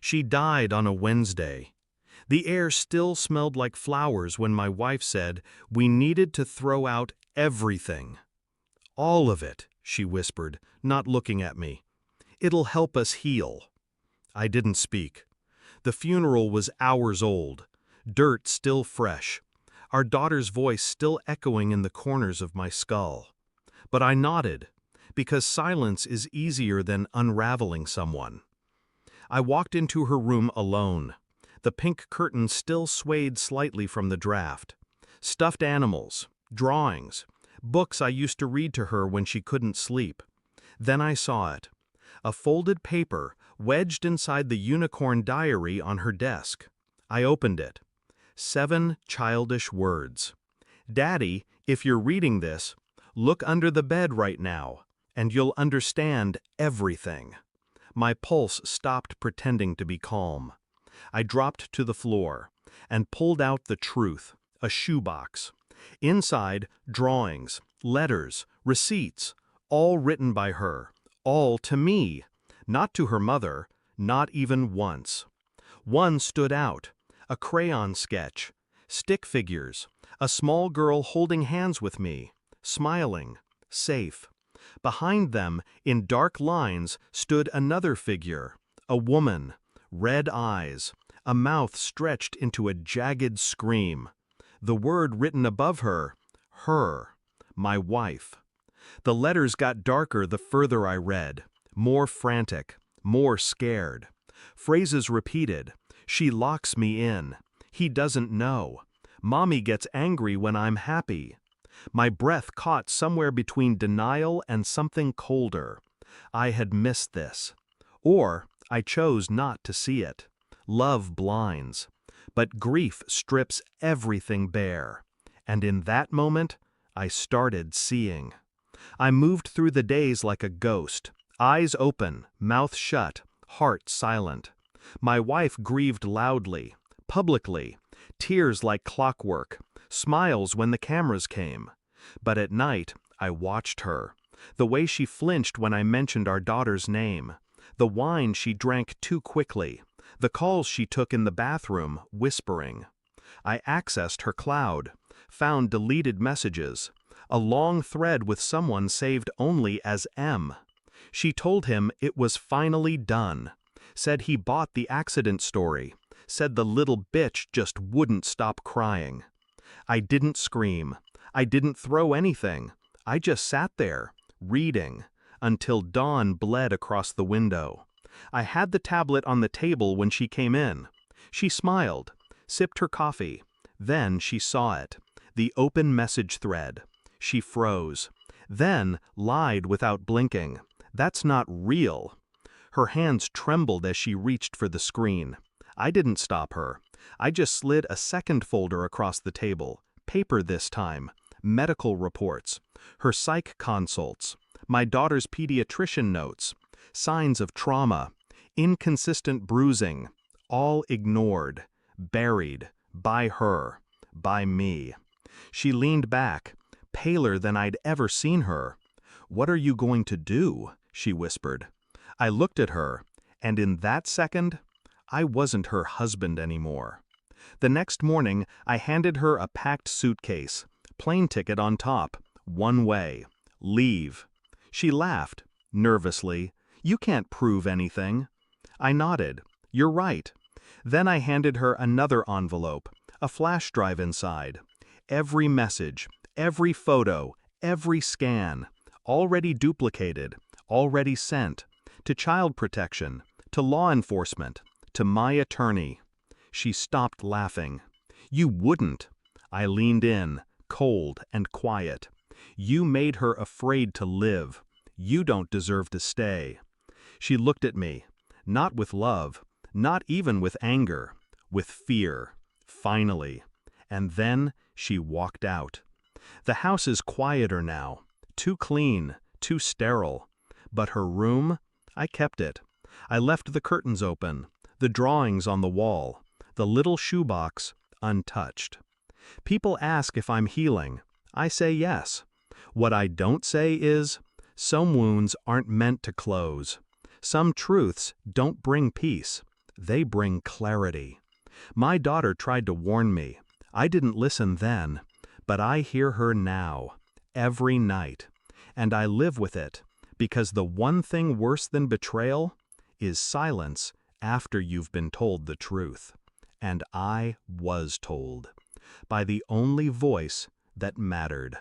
She died on a Wednesday. The air still smelled like flowers when my wife said we needed to throw out everything. All of it, she whispered, not looking at me. It'll help us heal. I didn't speak. The funeral was hours old, dirt still fresh, our daughter's voice still echoing in the corners of my skull. But I nodded, because silence is easier than unraveling someone. I walked into her room alone. The pink curtain still swayed slightly from the draft. Stuffed animals, drawings, books I used to read to her when she couldn't sleep. Then I saw it. A folded paper wedged inside the unicorn diary on her desk. I opened it. 7 childish words. Daddy, if you're reading this, look under the bed right now, and you'll understand everything. My pulse stopped pretending to be calm. I dropped to the floor and pulled out the truth, a shoebox. Inside, drawings, letters, receipts, all written by her, all to me, not to her mother, not even once. One stood out, a crayon sketch, stick figures, a small girl holding hands with me, smiling, safe. Behind them, in dark lines, stood another figure, a woman, red eyes, a mouth stretched into a jagged scream. The word written above her, my wife. The letters got darker the further I read, more frantic, more scared. Phrases repeated, she locks me in, he doesn't know, mommy gets angry when I'm happy. My breath caught somewhere between denial and something colder. I had missed this. Or I chose not to see it. Love blinds. But grief strips everything bare. And in that moment, I started seeing. I moved through the days like a ghost, eyes open, mouth shut, heart silent. My wife grieved loudly, publicly, tears like clockwork, smiles when the cameras came. But at night, I watched her. The way she flinched when I mentioned our daughter's name. The wine she drank too quickly. The calls she took in the bathroom, whispering. I accessed her cloud, found deleted messages, a long thread with someone saved only as M. She told him it was finally done, said he bought the accident story, said the little bitch just wouldn't stop crying. I didn't scream. I didn't throw anything. I just sat there, reading, until dawn bled across the window. I had the tablet on the table when she came in. She smiled, sipped her coffee. Then she saw it, the open message thread. She froze, then lied without blinking. That's not real. Her hands trembled as she reached for the screen. I didn't stop her. I just slid a second folder across the table, paper this time, medical reports, her psych consults, my daughter's pediatrician notes, signs of trauma, inconsistent bruising, all ignored, buried, by her, by me. She leaned back, paler than I'd ever seen her. "What are you going to do?" she whispered. I looked at her, and in that second, I wasn't her husband anymore. The next morning, I handed her a packed suitcase, plane ticket on top, one way, leave. She laughed, nervously. "You can't prove anything." I nodded. "You're right." Then I handed her another envelope, a flash drive inside. Every message, every photo, every scan, already duplicated, already sent, to child protection, to law enforcement, to my attorney. She stopped laughing. "You wouldn't." I leaned in, cold and quiet. "You made her afraid to live. You don't deserve to stay." She looked at me, not with love, not even with anger, with fear, finally. And then she walked out. The house is quieter now, too clean, too sterile. But her room, I kept it. I left the curtains open, the drawings on the wall, the little shoebox untouched. People ask if I'm healing. I say yes. What I don't say is, some wounds aren't meant to close. Some truths don't bring peace. they bring clarity. My daughter tried to warn me. I didn't listen then, but I hear her now, every night, and I live with it, because the one thing worse than betrayal is silence after you've been told the truth. And I was told, by the only voice that mattered.